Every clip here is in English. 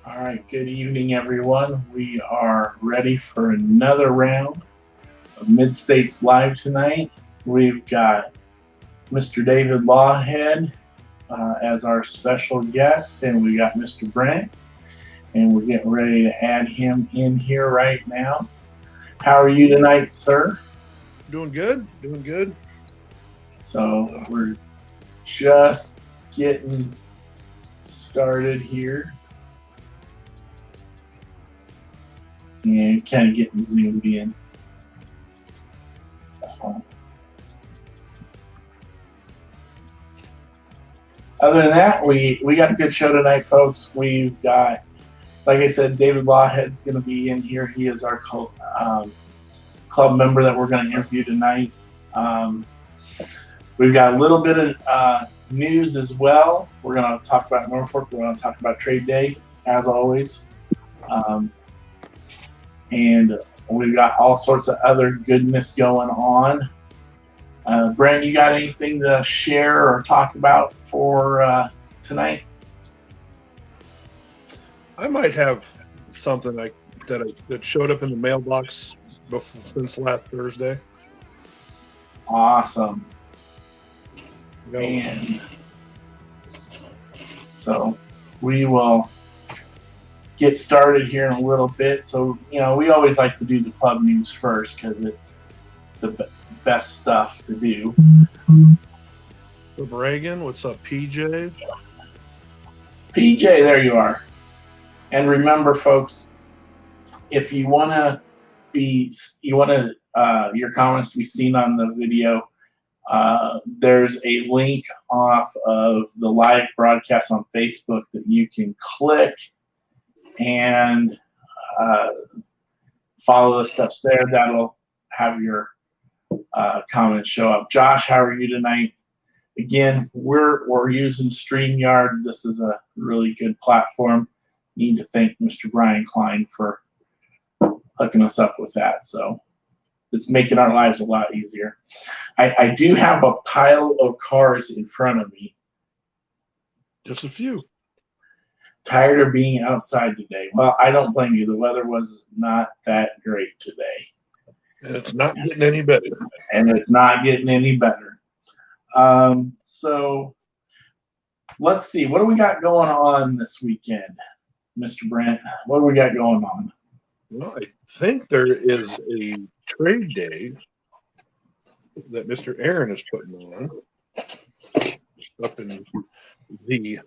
All right, good evening, everyone. We are ready for another round of Mid-States Live tonight. We've got Mr. David Lawhead as our special guest, and we got Mr. Brent, and we're getting ready to add him in here right now. How are you tonight, sir? Doing good, doing good. So we're just getting started here and kind of getting zoomed in. So, other than that, we got a good show tonight, folks. We've got, like I said, David Lawhead's going to be in here. He is our club member that we're going to interview tonight. We've got a little bit of news as well. We're going to talk about Norfolk. We're going to talk about Trade Day, as always. And we've got all sorts of other goodness going on. Brent, you got anything to share or talk about for tonight? I might have something that showed up in the mailbox since last Thursday. Awesome. And so we will get started here in a little bit. So, we always like to do the club news first because it's the best stuff to do. What's up, Reagan? What's up, PJ? PJ, there you are. And remember, folks, if you want your comments to be seen on the video, there's a link off of the live broadcast on Facebook that you can click and follow the steps there. That'll have your comments show up. Josh, how are you tonight? Again, we're using StreamYard. This is a really good platform. Need to thank Mr. Brian Klein for hooking us up with that. So it's making our lives a lot easier. I do have a pile of cars in front of me. Just a few. Tired of being outside today. Well, I don't blame you. The weather was not that great today. And it's not getting any better. And it's not getting any better. So let's see. What do we got going on this weekend, Mr. Brent? What do we got going on? Well, I think there is a trade day that Mr. Aaron is putting on up in the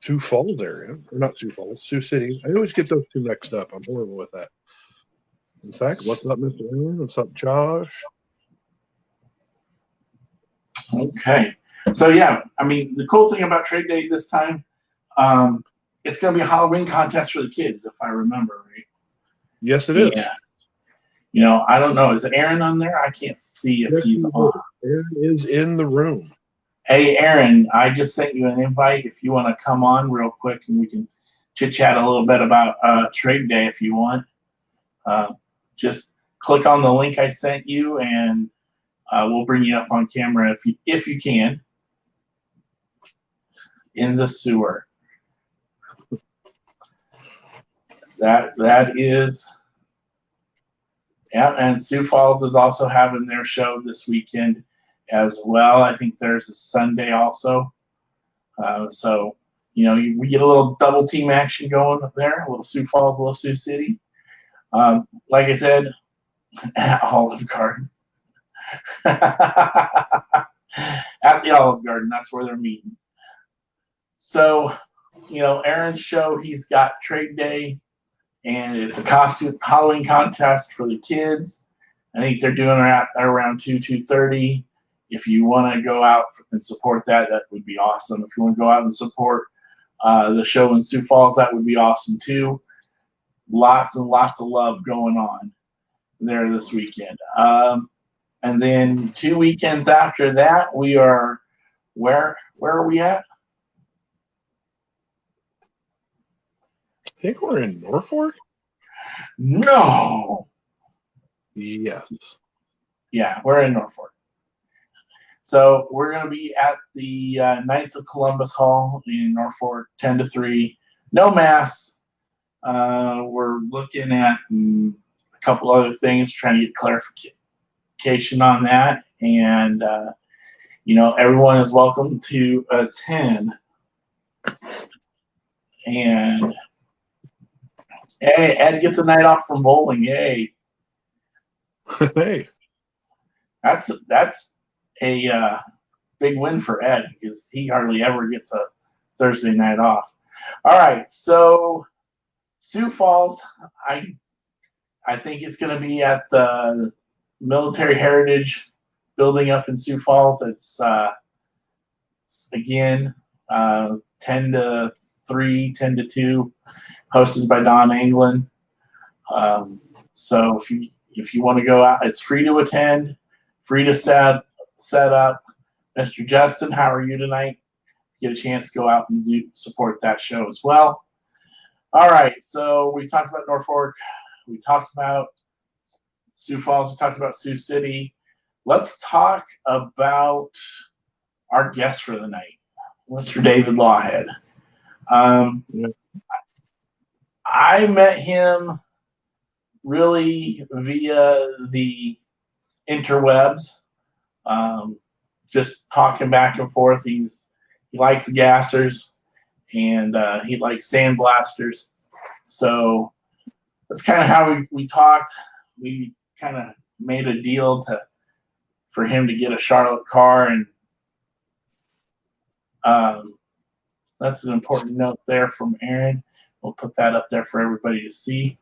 Sioux Falls area. Or not Sioux Falls, Sioux City. I always get those two mixed up. I'm horrible with that. In fact, what's up, Mr. Aaron? What's up, Josh? Okay. So, yeah, I mean, the cool thing about Trade Day this time, it's going to be a Halloween contest for the kids, if I remember right. Yes, it is. Yeah. I don't know. Is Aaron on there? I can't see if he's on. Aaron is in the room. Hey, Aaron, I just sent you an invite. If you want to come on real quick and we can chit-chat a little bit about Trade Day if you want. Just click on the link I sent you, and we'll bring you up on camera if you can in the sewer. That is, yeah, and Sioux Falls is also having their show this weekend as well. I think there's a Sunday also. So, we get a little double team action going up there, a little Sioux Falls, a little Sioux City. Like I said, at Olive Garden. At the Olive Garden, that's where they're meeting. So, Aaron's show, he's got Trade Day, and it's a Halloween contest for the kids. I think they're doing it at around 2:30. If you want to go out and support that would be awesome. If you want to go out and support the show in Sioux Falls, that would be awesome too. Lots and lots of love going on there this weekend. And then 2 weekends after that, we are, where are we at? I think we're in Norfolk. No. Yes. Yeah, we're in Norfolk. So we're going to be at the Knights of Columbus Hall in Norfolk, 10 to 3. No mass. We're looking at a couple other things, trying to get clarification on that. And, everyone is welcome to attend. And, hey, Ed gets a night off from bowling. Yay. Hey. That's a big win for Ed because he hardly ever gets a Thursday night off. All right, so Sioux Falls, I think it's going to be at the Military Heritage Building up in Sioux Falls. It's again 10 to 3, 10 to 2, hosted by Don Anglin. So if you want to go out, it's free to attend, free to set up. Mr. Justin, how are you tonight? Get a chance to go out and support that show as well. All right, so we talked about Norfolk, we talked about Sioux Falls, we talked about Sioux City. Let's talk about our guest for the night, Mr. David Lawhead. I met him really via the interwebs, just talking back and forth. He likes gassers and he likes sandblasters. So that's kind of how we talked. We kind of made a deal for him to get a Charlotte car, and that's an important note there from Aaron. We'll put that up there for everybody to see.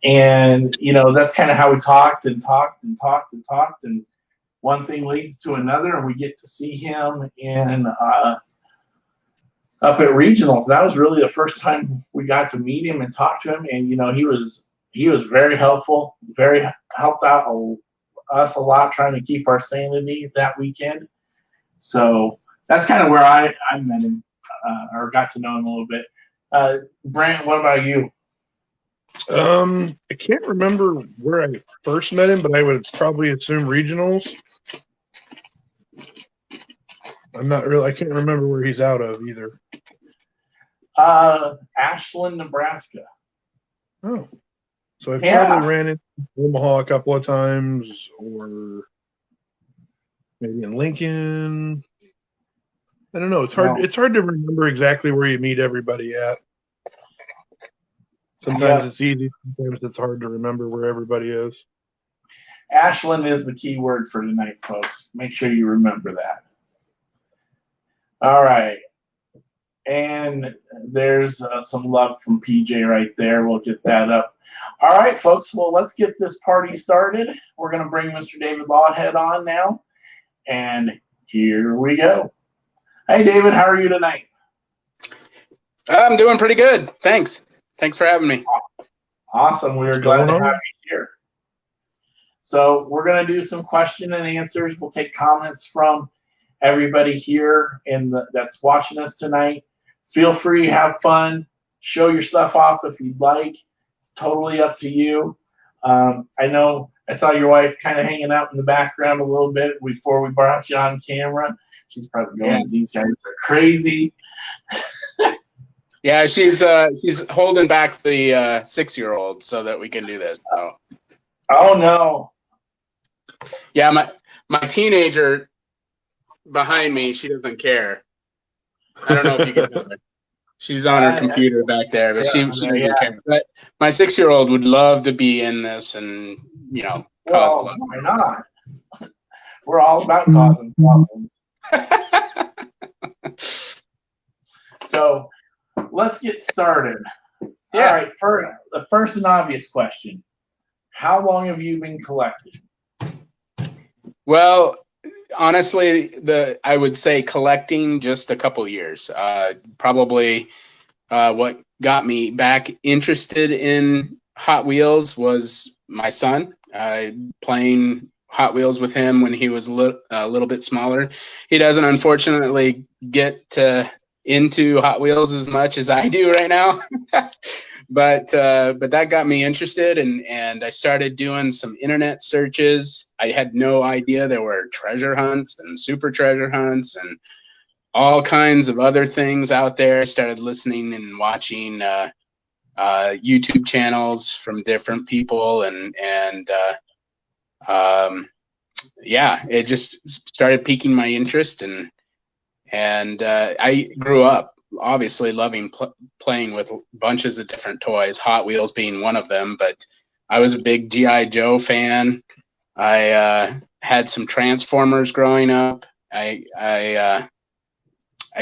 And that's kind of how we talked and talked and talked and talked, and one thing leads to another, and we get to see him in up at regionals. That was really the first time we got to meet him and talk to him, and he was very helpful, very helped out us a lot trying to keep our sanity that weekend. So that's kind of where I met him or got to know him a little bit. Brent, what about you? I can't remember where I first met him, but I would probably assume regionals. I can't remember where he's out of either. Ashland, Nebraska. Oh. So I probably ran into Omaha a couple of times, or maybe in Lincoln. I don't know. It's hard to remember exactly where you meet everybody at. Sometimes it's easy. Sometimes it's hard to remember where everybody is. Ashland is the key word for tonight, folks. Make sure you remember that. All right. And there's some love from PJ right there. We'll get that up. All right, folks. Well, let's get this party started. We're going to bring Mr. David Lawhead on now. And here we go. Hey, David, how are you tonight? I'm doing pretty good. Thanks. Thanks for having me. Awesome. We're glad to have you here. So we're going to do some question and answers. We'll take comments from everybody here that's watching us tonight. Feel free, have fun, show your stuff off if you'd like. It's totally up to you. I know I saw your wife kind of hanging out in the background a little bit before we brought you on camera. She's probably going, these guys are crazy. Yeah, she's holding back the 6-year-old so that we can do this. So. Oh no. Yeah, my teenager behind me, she doesn't care. I don't know if you can tell her. She's on her computer back there, but she doesn't care. But my 6-year-old would love to be in this and cause a lot. Why not? We're all about causing problems. So let's get started. Yeah. All right, for the first and obvious question, how long have you been collecting? Well, honestly, I would say collecting just a couple years. Probably what got me back interested in Hot Wheels was my son. Playing Hot Wheels with him when he was a little bit smaller. He doesn't unfortunately get into Hot Wheels as much as I do right now. But that got me interested, and I started doing some internet searches. I had no idea there were treasure hunts and super treasure hunts and all kinds of other things out there. I started listening and watching YouTube channels from different people, and yeah, it just started piquing my interest, and I grew up obviously loving playing with bunches of different toys, Hot Wheels being one of them, but I was a big G.I. Joe fan. I had some Transformers growing up. I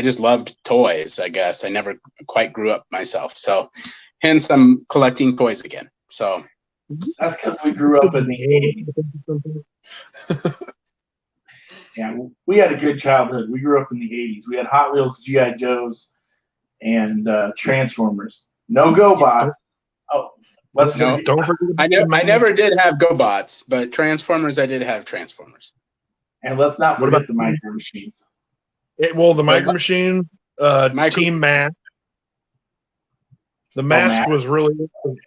just loved toys, I guess. I never quite grew up myself. So hence I'm collecting toys again. So that's because we grew up in the 80s. Yeah, we had a good childhood. We grew up in the 80s. We had Hot Wheels, G.I. Joes, and Transformers. No GoBots. Oh, let's no. Don't forget. I never did have GoBots, but Transformers, I did have Transformers. And let's not forget the Micro Machines. The Micro Machine, Team Mask. The Mask was really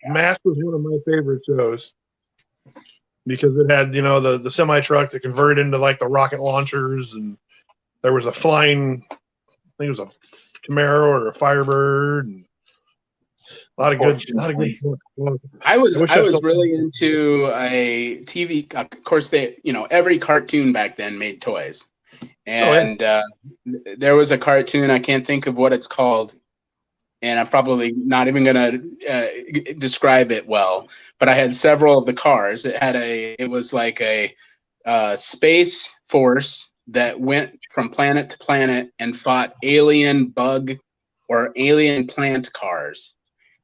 Mask was one of my favorite shows because it had the semi truck that converted into like the rocket launchers, and there was a flying, I think it was a Camaro or a Firebird, and a lot of good. I was really into a TV. Of course, every cartoon back then made toys, and there was a cartoon, I can't think of what it's called, and I'm probably not even gonna describe it well. But I had several of the cars. It was like a space force that went from planet to planet and fought alien bug or alien plant cars.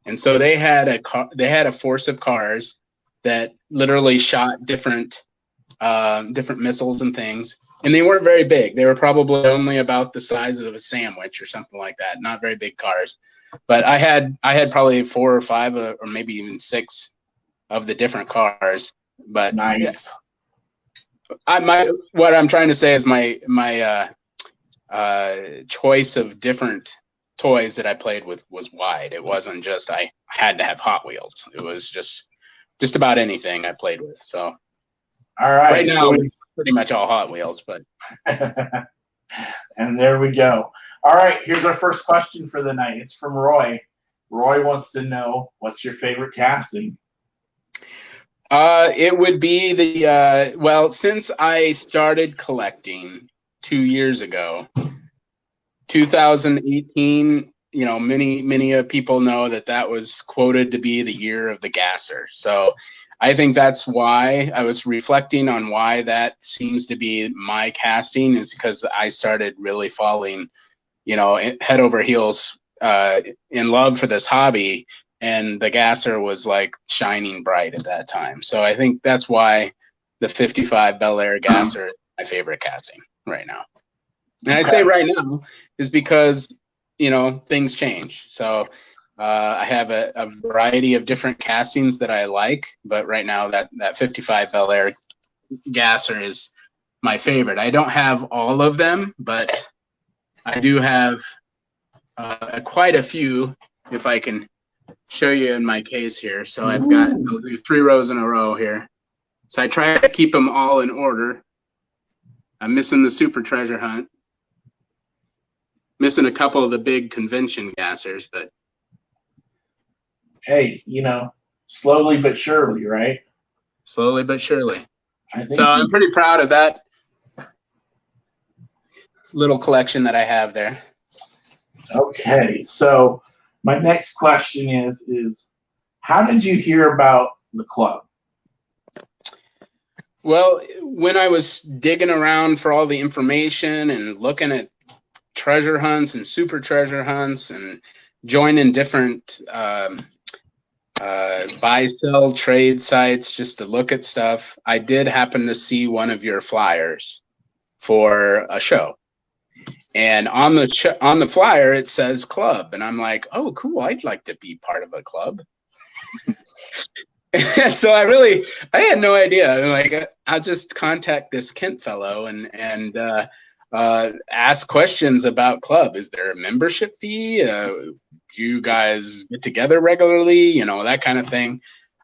And so they had a force of cars that literally shot different missiles and things. And they weren't very big. They were probably only about the size of a sandwich or something like that. Not very big cars. But I had probably 4 or 5 or maybe even 6 of the different cars. But nice. What I'm trying to say is my choice of different toys that I played with was wide. It wasn't just I had to have Hot Wheels. It was just about anything I played with. So all right now so it's pretty much all Hot Wheels, but and there we go. All right, here's our first question for the night. It's from Roy. Roy wants to know, what's your favorite casting? It would be the since I started collecting 2 years ago, 2018, many people know that was quoted to be the year of the gasser. So I think that's why I was reflecting on why that seems to be my casting, is because I started really falling, head over heels in love for this hobby. And the gasser was like shining bright at that time. So I think that's why the 55 Bel Air gasser is my favorite casting right now. And I say right now is because, things change. So I have a variety of different castings that I like, but right now that 55 Bel Air gasser is my favorite. I don't have all of them, but I do have quite a few, if I can show you in my case here. So I'll do 3 rows in a row here. So I try to keep them all in order. I'm missing the Super Treasure Hunt. Missing a couple of the big convention gassers, but hey, slowly but surely, right? Slowly but surely. So I'm pretty proud of that little collection that I have there. Okay, so my next question is how did you hear about the club? Well, when I was digging around for all the information and looking at treasure hunts and super treasure hunts and joining different buy, sell, trade sites just to look at stuff, I did happen to see one of your flyers for a show. And on the flyer, it says club. And I'm like, oh, cool. I'd like to be part of a club. And so I had no idea. I'm like, I'll just contact this Kent fellow and ask questions about club. Is there a membership fee? Do you guys get together regularly? That kind of thing.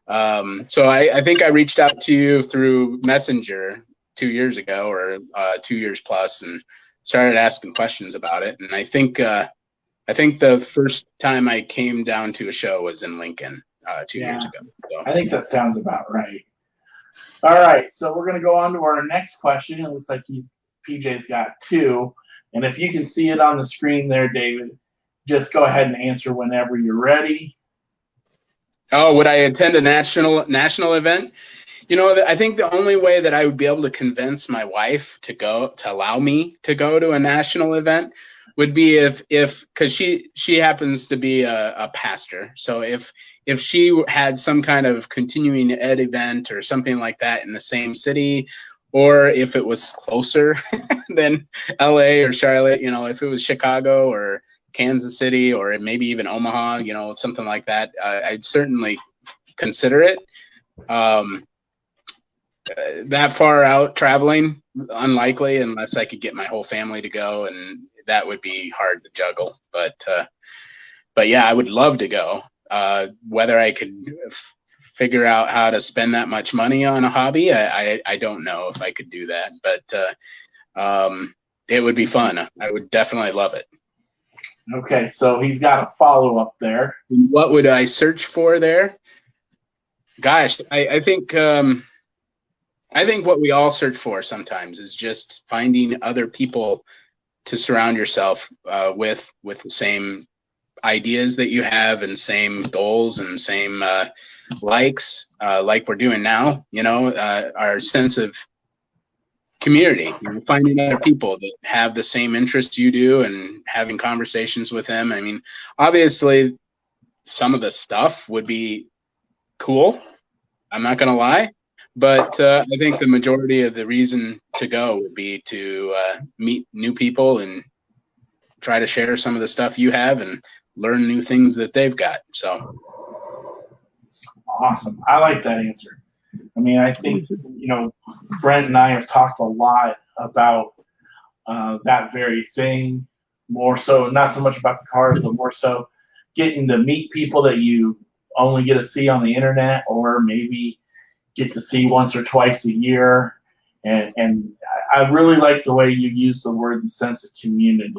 So I think I reached out to you through Messenger 2 years ago, or 2 years plus, and started asking questions about it. And I think I think the first time I came down to a show was in Lincoln 2 years ago. So. I think that sounds about right. All right, so we're going to go on to our next question. It looks like PJ's got two. And if you can see it on the screen there, David, just go ahead and answer whenever you're ready. Oh, would I attend a national event? You know, I think the only way that I would be able to convince my wife to allow me to go to a national event would be if because she happens to be a pastor. So if she had some kind of continuing ed event or something like that in the same city, or if it was closer than LA or Charlotte, you know, if it was Chicago or Kansas City or maybe even Omaha, you know, something like that, I'd certainly consider it. That far out traveling, unlikely unless I could get my whole family to go, and that would be hard to juggle. But yeah, I would love to go. Whether I could figure out how to spend that much money on a hobby, I don't know if I could do that, but it would be fun. I would definitely love it. Okay, so he's got a follow-up there. What would I search for there? Gosh, I think what we all search for sometimes is just finding other people to surround yourself with the same ideas that you have and same goals and same likes, like we're doing now. You know, our sense of community, you know, finding other people that have the same interests you do and having conversations with them. I mean, obviously, some of the stuff would be cool. I'm not going to lie. But I think the majority of the reason to go would be to meet new people and try to share some of the stuff you have and learn new things that they've got. So awesome. I like that answer. I mean, I think, you know, Brent and I have talked a lot about that very thing, more so, not so much about the cars, but more so getting to meet people that you only get to see on the internet or maybe get to see once or twice a year. And I really like the way you use the word and sense of community,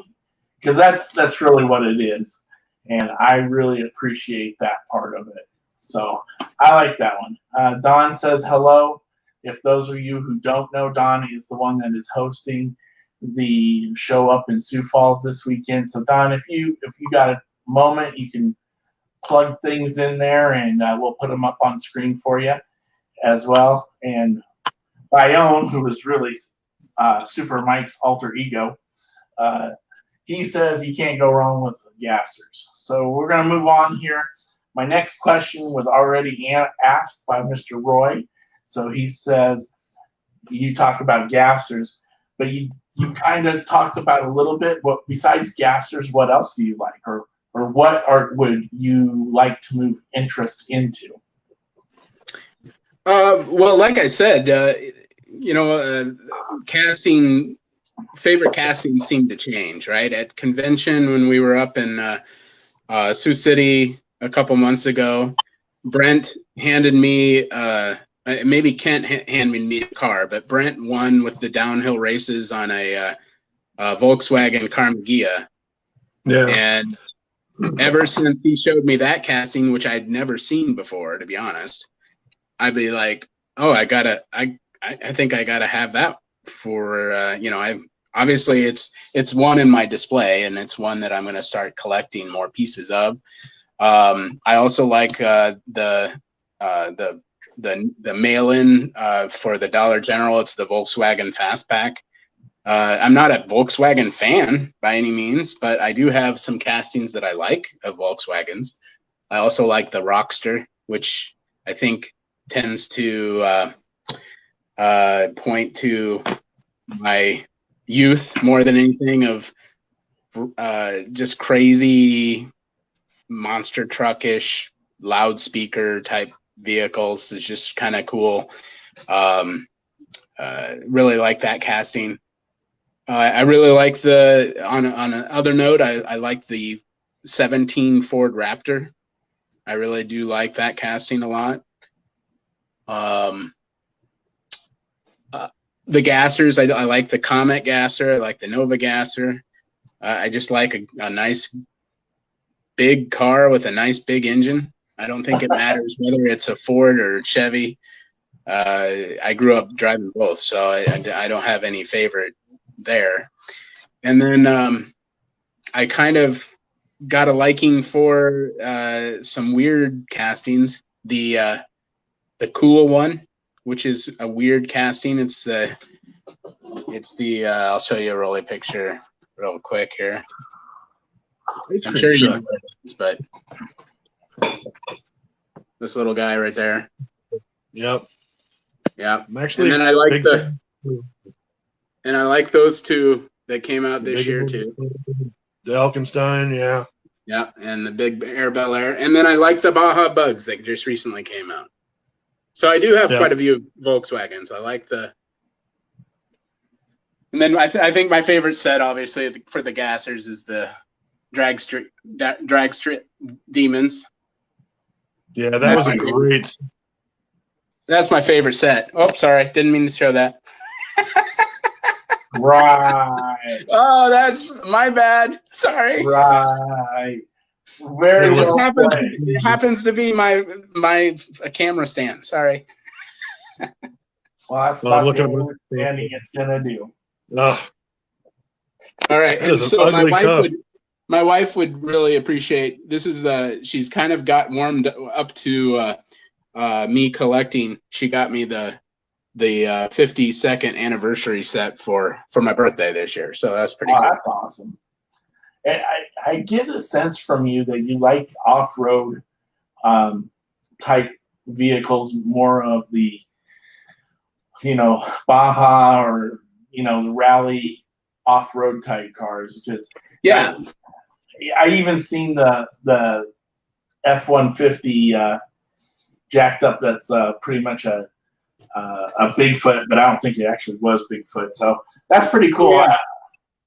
because that's really what it is. And I really appreciate that part of it. So I like that one. Don says hello. If those of you who don't know, Don is the one that is hosting the show up in Sioux Falls this weekend. So Don, if you got a moment, you can plug things in there and we'll put them up on screen for you as well. And Bayonne, who is really Super Mike's alter ego, he says you can't go wrong with gassers. So we're going to move on here. My next question was already asked by Mr. Roy. So he says, you talk about gassers, but you kind of talked about a little bit. What besides gassers, what else do you like, or what art would you like to move interest into? Well, like I said, you know, favorite casting seemed to change, right? At convention, when we were up in Sioux City a couple months ago, Brent handed me, maybe Kent handed me a car, but Brent won with the downhill races on a Volkswagen Carmagia. Yeah. And ever since he showed me that casting, which I'd never seen before, to be honest, I'd be like, oh, I think I gotta have that for, you know, obviously it's one in my display and it's one that I'm going to start collecting more pieces of. I also like the mail-in for the Dollar General. It's the Volkswagen Fastpack. I'm not a Volkswagen fan by any means, but I do have some castings that I like of Volkswagens. I also like the Rockster, which I think tends to point to my youth more than anything, of just crazy monster truckish loudspeaker type vehicles. It's just kind of cool. Really like that casting. I really like on another note, I like the 17 Ford Raptor. I really do like that casting a lot. The gassers, I like the Comet gasser. I like the Nova gasser. I just like a nice big car with a nice big engine. I don't think it matters whether it's a Ford or Chevy. I grew up driving both, so I don't have any favorite there. And then I kind of got a liking for some weird castings. The cool one, which is a weird casting. It's the I'll show you a rolly picture real quick here. I'm sure you know what it is, but this little guy right there. Yep. Yeah. I'm actually, and then I like those two that came out this year too. The Elkenstein, yeah. Yeah, and the big Air Bel Air. And then I like the Baja Bugs that just recently came out. So I do have quite a few Volkswagens. I like the. And then I think my favorite set, obviously, for the gassers is the Drag Strip Demons. Yeah, that was a great. That's my favorite set. Oh, sorry. Didn't mean to show that. Right. Oh, that's my bad. Sorry. Right. Very well played. It happens to be my camera stand. Sorry. Well, that's about the only standing it's gonna do. All right. And so my wife would really appreciate this. She's kind of got warmed up to me collecting. She got me the 52nd anniversary set for my birthday this year. So that's pretty cool. That's awesome. And I get a sense from you that you like off-road type vehicles, more of the, Baja or, the rally off-road type cars. Just yeah. I even seen the F-150 jacked up. That's pretty much a Bigfoot, but I don't think it actually was Bigfoot. So that's pretty cool. Yeah.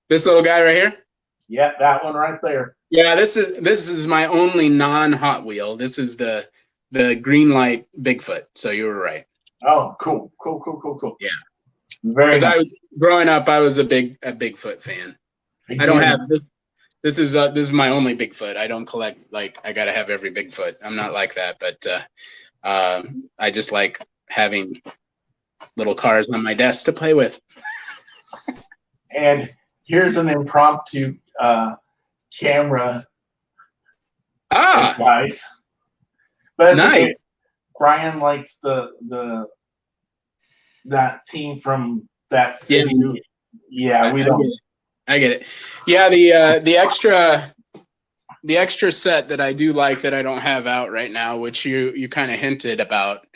This little guy right here. Yeah, that one right there. Yeah, this is my only non-Hot Wheel. This is the greenlight Bigfoot. So you were right. Oh, cool. Yeah. Very. Because I was growing up, I was a Bigfoot fan. I don't have this. This is my only Bigfoot. I don't collect, like, I gotta have every Bigfoot. I'm not like that, but I just like having little cars on my desk to play with. And here's an impromptu camera advice. But nice. Okay. Brian likes that team from that city. Yeah, we don't. I get it. Yeah, the extra set that I do like that I don't have out right now, which you kind of hinted about,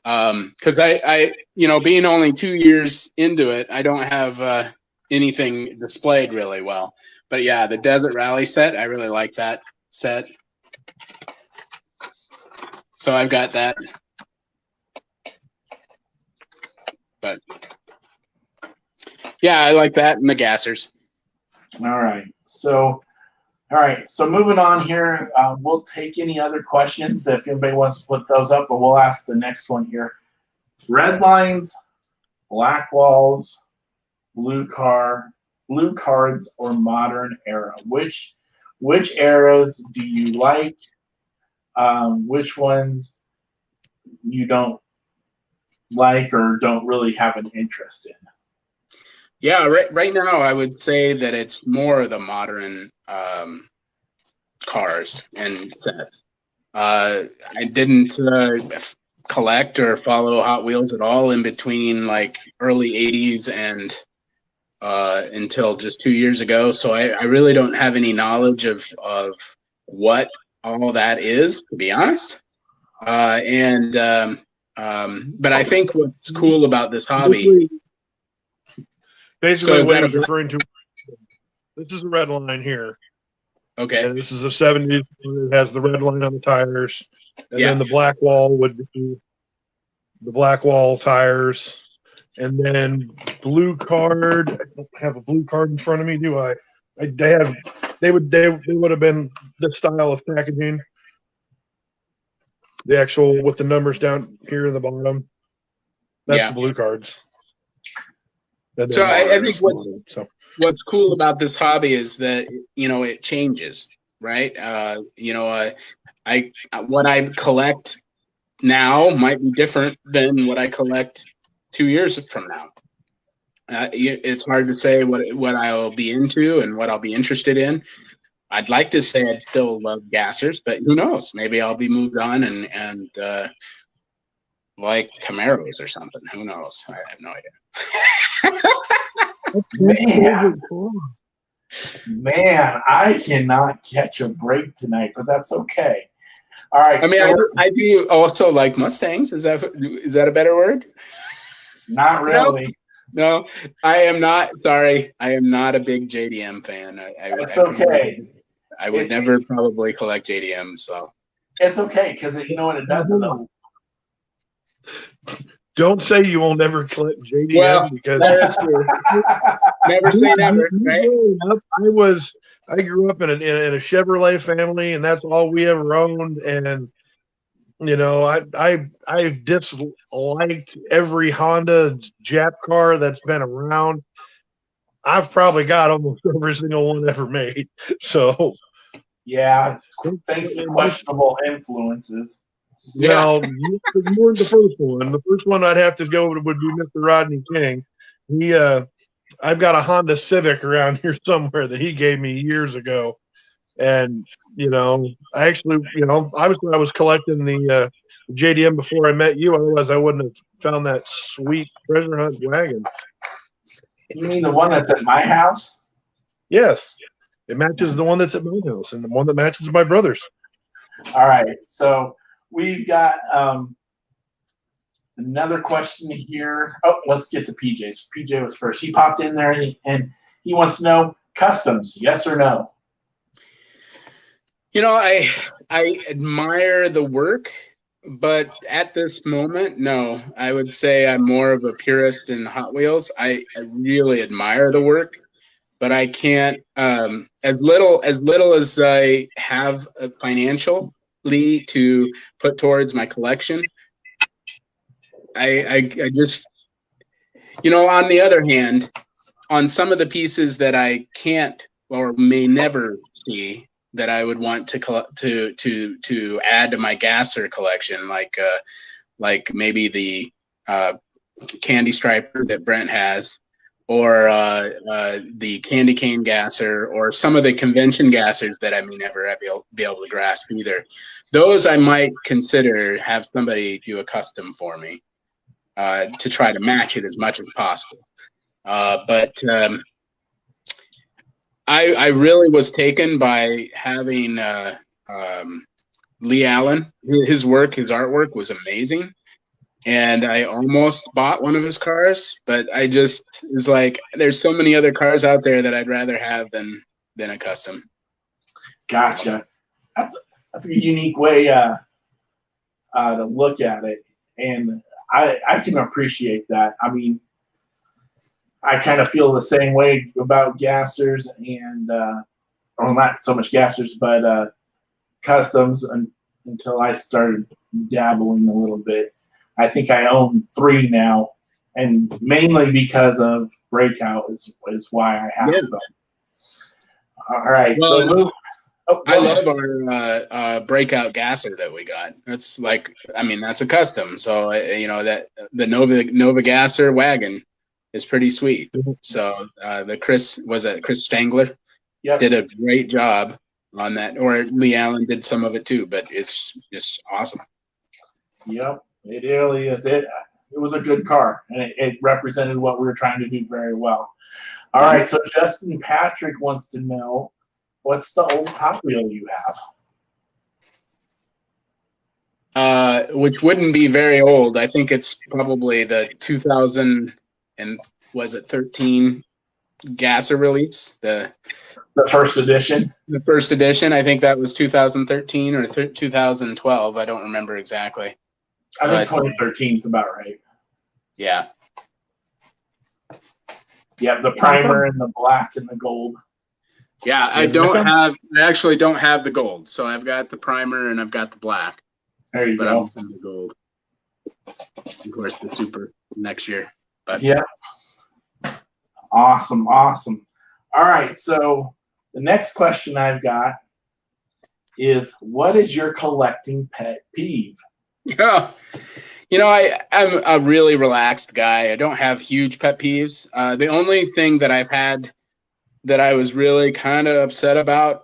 because I being only 2 years into it, I don't have anything displayed really well. But yeah, the Desert Rally set, I really like that set. So I've got that. But yeah, I like that and the gassers. All right. So moving on here, we'll take any other questions if anybody wants to put those up, but we'll ask the next one here. Red lines, black walls, blue cards, or modern era. Which eras do you like? Which ones you don't like or don't really have an interest in? Yeah, right now I would say that it's more of the modern cars and sets. I didn't collect or follow Hot Wheels at all in between like early 80s and until just 2 years ago. So I really don't have any knowledge of what all that is, to be honest. But I think what's cool about this hobby. Basically, what he's referring to, this is a red line here. Okay. And this is a 70s. It has the red line on the tires. And then the black wall would be the black wall tires. And then blue card. I don't have a blue card in front of me, do I? They would have been the style of packaging. The actual with the numbers down here in the bottom. That's the blue cards. So I think what's cool about this hobby is that it changes. right? What I collect now might be different than what I collect 2 years from now. It's hard to say what I'll be into and what I'll be interested in. I'd like to say I'd still love gassers, but who knows? Maybe I'll be moved on and like Camaros or something. Who knows? I have no idea. Man, I cannot catch a break tonight, but that's okay. All right. I mean, I do also like Mustangs. Is that a better word? Not really. No, I am not. Sorry, I am not a big JDM fan. It's okay. I would never probably collect JDM. So it's okay because you know what it does. Don't say you will never collect JDM, well, because that is true. Never say never, right? I grew up in a Chevrolet family, and that's all we ever owned. And I've disliked every Honda Jap car that's been around. I've probably got almost every single one ever made. So yeah, thanks to questionable influences. Well, you weren't the first one. The first one I'd have to go would be Mr. Rodney King. I've got a Honda Civic around here somewhere that he gave me years ago, and I was collecting the JDM before I met you. Otherwise, I wouldn't have found that sweet treasure hunt wagon. You mean the one that's at my house? Yes, it matches the one that's at my house and the one that matches my brother's. All right, so we've got another question here. Oh, let's get to PJ. So PJ was first. He popped in there and he wants to know customs, yes or no? I admire the work, but at this moment, no. I would say I'm more of a purist in Hot Wheels. I really admire the work, but I can't. As little as I have financially to put towards my collection, I just, on the other hand, on some of the pieces that I can't or may never see that I would want to add to my gasser collection, like maybe the candy striper that Brent has, or the candy cane gasser, or some of the convention gassers that I may never be able to grasp either. Those I might consider have somebody do a custom for me to try to match it as much as possible. But I really was taken by having Lee Allen. His artwork was amazing. And I almost bought one of his cars, but I just was like, there's so many other cars out there that I'd rather have than a custom. Gotcha. That's a unique way to look at it, and I can appreciate that. I mean, I kind of feel the same way about gassers and, or not so much gassers, but customs until I started dabbling a little bit. I think I own 3 now, and mainly because of Breakout is why I have them. All right, well, I love our Breakout gasser that we got. That's that's a custom. So that the Nova gasser wagon is pretty sweet. So Chris Stangler did a great job on that, or Lee Allen did some of it too. But it's just awesome. Yep. It really is. It was a good car, and it represented what we were trying to do very well. All right, so Justin Patrick wants to know, what's the oldest Hot Wheel you have? Which wouldn't be very old. I think it's probably the 2013 gasser release, the first edition. The first edition. I think that was 2013 or 2012. I don't remember exactly. I think 2013 is about right. Yeah. Yeah, the primer and the black and the gold. Yeah, I actually don't have the gold. So I've got the primer and I've got the black. There you go. But I'm missing the gold. Of course, the super next year. But yeah. Awesome. All right, so the next question I've got is, what is your collecting pet peeve? Yeah. I'm a really relaxed guy. I don't have huge pet peeves. The only thing that I've had that I was really kind of upset about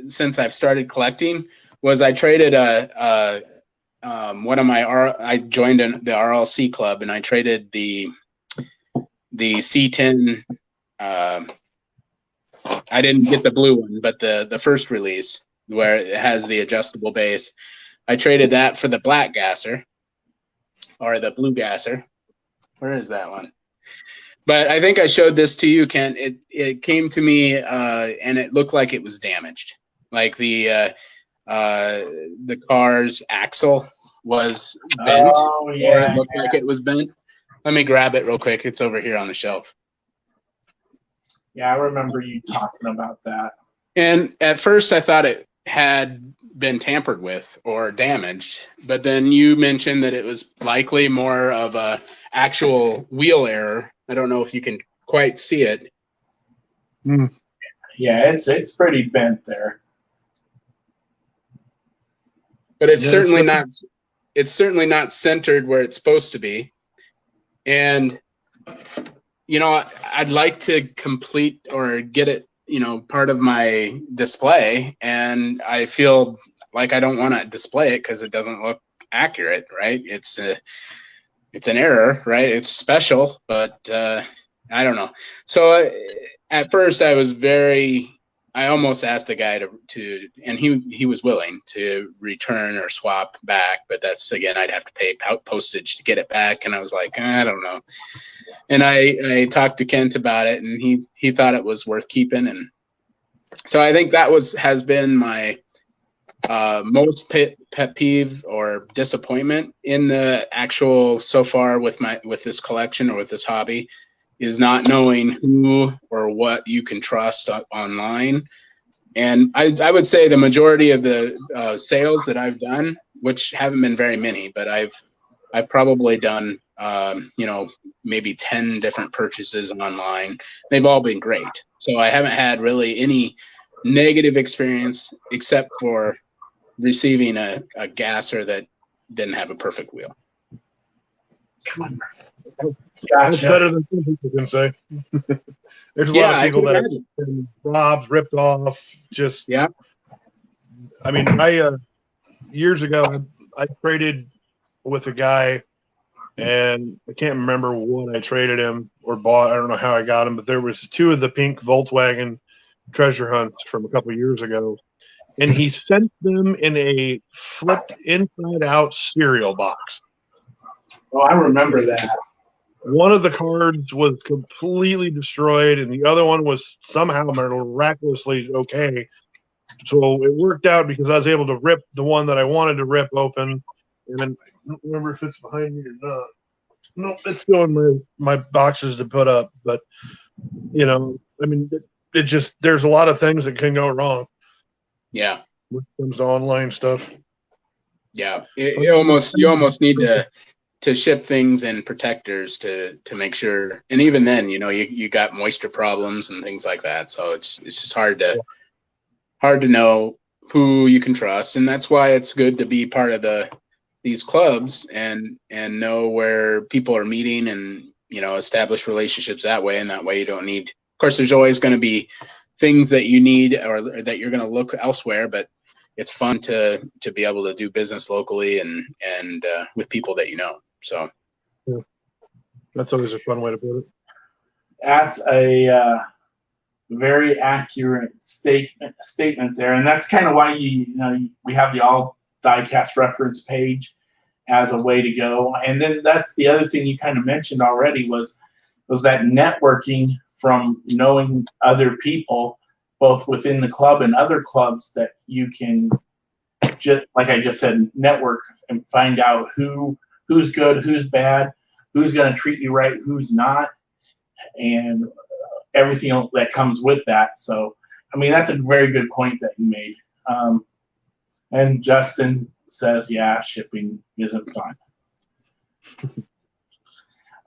since I've started collecting was I traded I joined the RLC club, and I traded the C10. I didn't get the blue one, but the first release where it has the adjustable base. I traded that for the black gasser, or the blue gasser. Where is that one? But I think I showed this to you, Kent. It came to me and it looked like it was damaged. Like the car's axle was bent, Oh, or yeah. it looked like it was bent. Let me grab it real quick. It's over here on the shelf. Yeah, I remember you talking about that. And at first I thought it had been tampered with or damaged, but then you mentioned that it was likely more of a actual wheel error. I don't know if you can quite see it. Yeah, it's pretty bent there. But it's certainly not centered where it's supposed to be. And I'd like to complete or get it, part of my display, and I feel like I don't want to display it because it doesn't look accurate, right? It's an error, right? It's special, but I don't know. So at first I almost asked the guy to, and he was willing to return or swap back, but that's, again, I'd have to pay postage to get it back, and I was like, I don't know. And I talked to Kent about it, and he thought it was worth keeping, and so I think that has been my most pet peeve or disappointment in the actual so far with this collection or with this hobby, is not knowing who or what you can trust online. And I would say the majority of the sales that I've done, which haven't been very many, but I've probably done maybe 10 different purchases online. They've all been great. So I haven't had really any negative experience except for receiving a gasser that didn't have a perfect wheel. Come on, That's gotcha. better than some people can say. There's a lot of people that have been robbed, ripped off. Just yeah. I mean, I years ago I traded with a guy, and I can't remember what I traded him or bought. I don't know how I got him, but there was two of the pink Volkswagen treasure hunts from a couple of years ago, and he sent them in a flipped inside-out cereal box. Oh, I remember that. One of the cards was completely destroyed, and the other one was somehow miraculously okay. So it worked out because I was able to rip the one that I wanted to rip open. And then I don't remember if it's behind me or not. No, it's still in my boxes to put up. But, I mean, it just, there's a lot of things that can go wrong. Yeah. When it comes to online stuff. Yeah. You almost need to ship things in protectors to make sure. And even then, you got moisture problems and things like that. So it's just hard to know who you can trust. And that's why it's good to be part of these clubs and know where people are meeting and, establish relationships that way. And that way you don't need, of course, there's always going to be things that you need or that you're going to look elsewhere, but it's fun to be able to do business locally and with people that you know. So yeah. That's always a fun way to put it. That's a very accurate statement there, and that's kind of why we have the all diecast reference page as a way to go. And then that's the other thing you kind of mentioned already was that networking from knowing other people, both within the club and other clubs, that you can just, like I just said, network and find out who's good, who's bad, who's going to treat you right, who's not, and everything that comes with that. So, I mean, that's a very good point that you made. And Justin says, yeah, shipping isn't fun.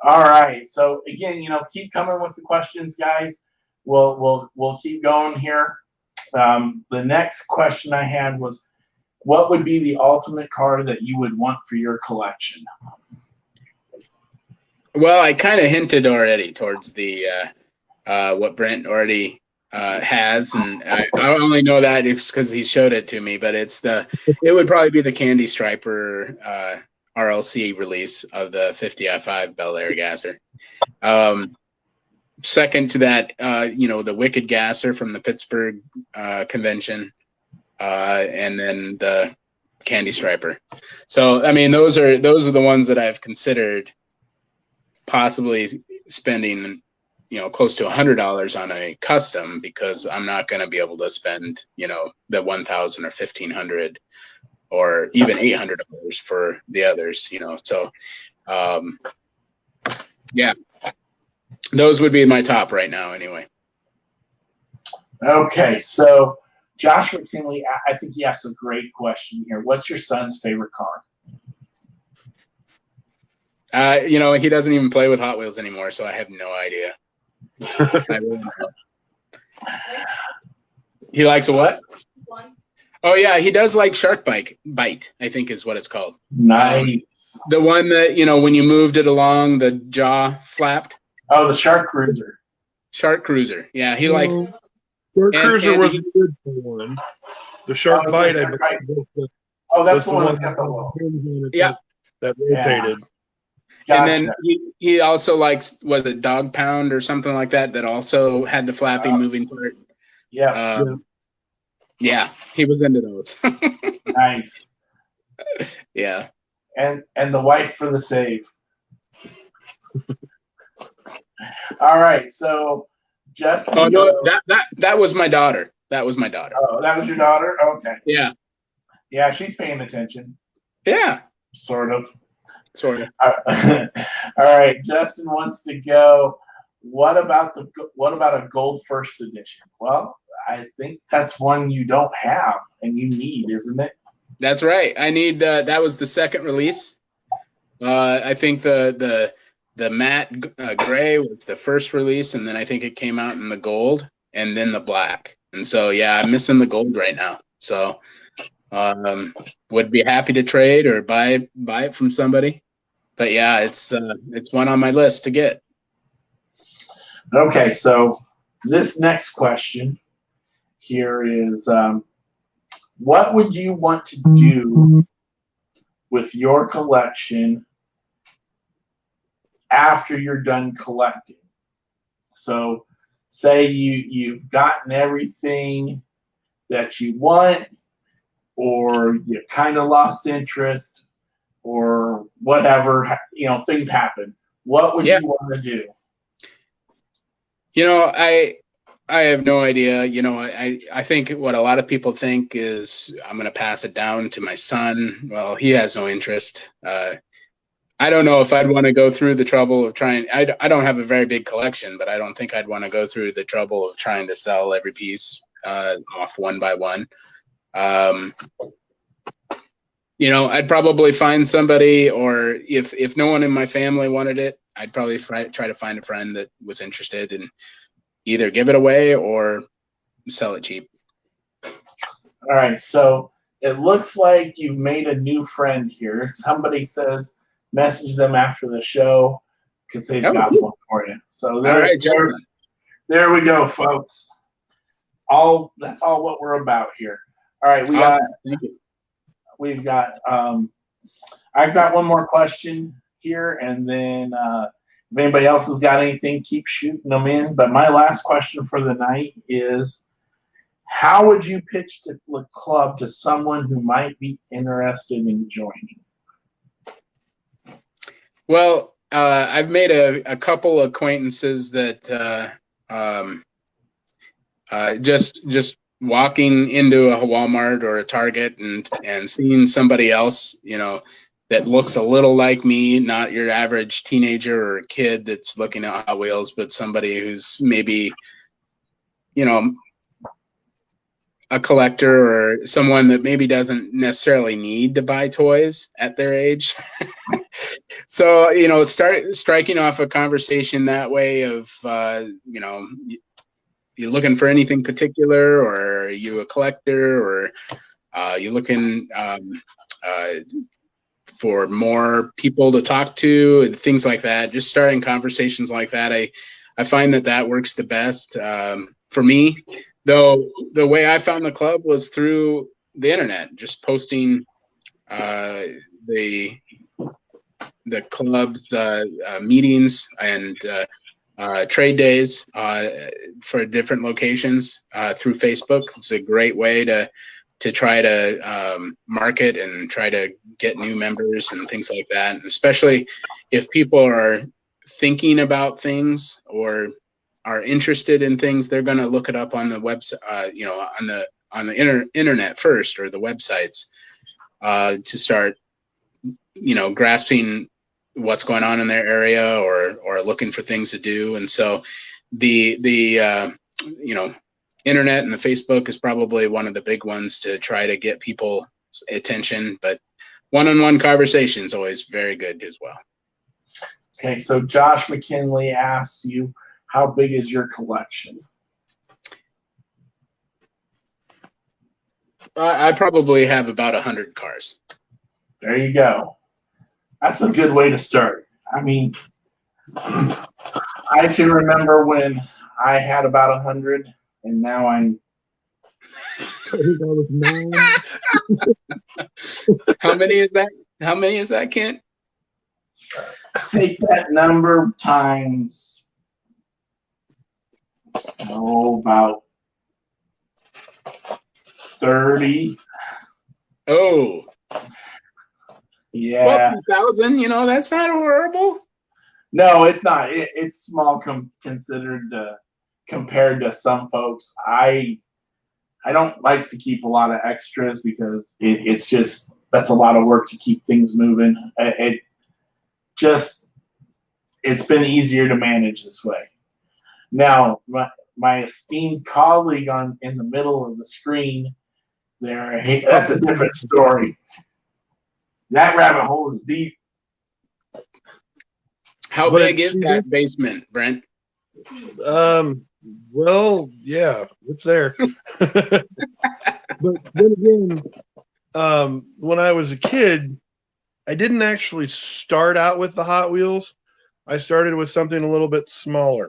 All right. So again, keep coming with the questions, guys. We'll keep going here. The next question I had was, what would be the ultimate car that you would want for your collection? Well, I kind of hinted already towards the what Brent already has, and I only know that because he showed it to me. But it would probably be the Candy Striper RLC release of the 50i5 Bel Air gasser. Second to that, the Wicked gasser from the Pittsburgh convention, and then the Candy Striper. So, I mean, those are the ones that I've considered possibly spending, close to $100 on a custom, because I'm not going to be able to spend, the $1,000 or $1,500 or even $800 for the others, So, yeah, those would be my top right now, anyway. Okay, so Joshua Kinley, I think he asked a great question here. What's your son's favorite car? He doesn't even play with Hot Wheels anymore, so I have no idea. I really don't know. He likes a what? Oh yeah, he does like Shark Bite, I think is what it's called. Nice. The one that, when you moved it along, the jaw flapped. Oh, the Shark Cruiser. Shark Cruiser. Yeah, he likes. Shark Cruiser was a good one. The Shark Bite, I believe. That's the one that's got the low. Yeah. That rotated. Gotcha. And then he also likes, was it Dog Pound or something like that also had the flappy moving part. Yeah. Yeah, he was into those. Nice. Yeah. And the wife for the save. All right, so Justin. Oh no, that was my daughter. That was my daughter. Oh, that was your daughter? Okay. Yeah. Yeah, she's paying attention. Yeah. Sort of. All right, Justin wants to go. What about a gold first edition? Well, I think that's one you don't have and you need, isn't it? That's right. I need. That was the second release. I think the matte gray was the first release, and then I think it came out in the gold, and then the black. And so yeah, I'm missing the gold right now. So would be happy to trade or buy it from somebody. But yeah, it's one on my list to get. Okay, so this next question here is, what would you want to do with your collection after you're done collecting? So say you've gotten everything that you want, or you kind of lost interest, or whatever, things happen. What would you want to do? I have no idea. I think what a lot of people think is I'm going to pass it down to my son. Well, he has no interest. I don't know if I'd want to go through the trouble of trying. I don't have a very big collection, but I don't think I'd want to go through the trouble of trying to sell every piece off one by one. I'd probably find somebody, or if no one in my family wanted it, I'd probably try to find a friend that was interested and either give it away or sell it cheap. All right, so it looks like you've made a new friend here. Somebody says message them after the show because they've got one for you. So there we go, folks. That's all what we're about here. All right, Thank you. We've got I've got one more question here, and then if anybody else has got anything, keep shooting them in. But my last question for the night is, how would you pitch the club to someone who might be interested in joining? Well, I've made a couple acquaintances that just walking into a Walmart or a Target and seeing somebody else, that looks a little like me, not your average teenager or kid that's looking at Hot Wheels, but somebody who's maybe, a collector or someone that maybe doesn't necessarily need to buy toys at their age. So, start striking off a conversation that way of, you looking for anything particular, or are you a collector, or you looking for more people to talk to and things like that? Just starting conversations like that, I find that works the best for me. Though the way I found the club was through the internet, just posting the club's meetings and trade days for different locations through Facebook. It's a great way to try to market and try to get new members and things like that. And especially if people are thinking about things or are interested in things, they're going to look it up on the website, on the internet first, or the websites, to start, grasping what's going on in their area, or looking for things to do. And so the internet and the Facebook is probably one of the big ones to try to get people's attention, but one-on-one conversation is always very good as well. Okay, so Josh McKinley asks you, how big is your collection? I probably have about 100 cars. There you go. That's a good way to start. I mean, I can remember when I had about 100, and now I'm. How many is that? How many is that, Kent? Take that number times, about 30. Oh. Yeah. Well, 3,000, that's not horrible. No, it's not. It's small considered compared to some folks. I don't like to keep a lot of extras because it's just, that's a lot of work to keep things moving. It's been easier to manage this way. Now, my esteemed colleague in the middle of the screen there, that's a different story. That rabbit hole is deep. How big is that basement, Brent? Well, yeah, it's there. But then again, when I was a kid, I didn't actually start out with the Hot Wheels. I started with something a little bit smaller.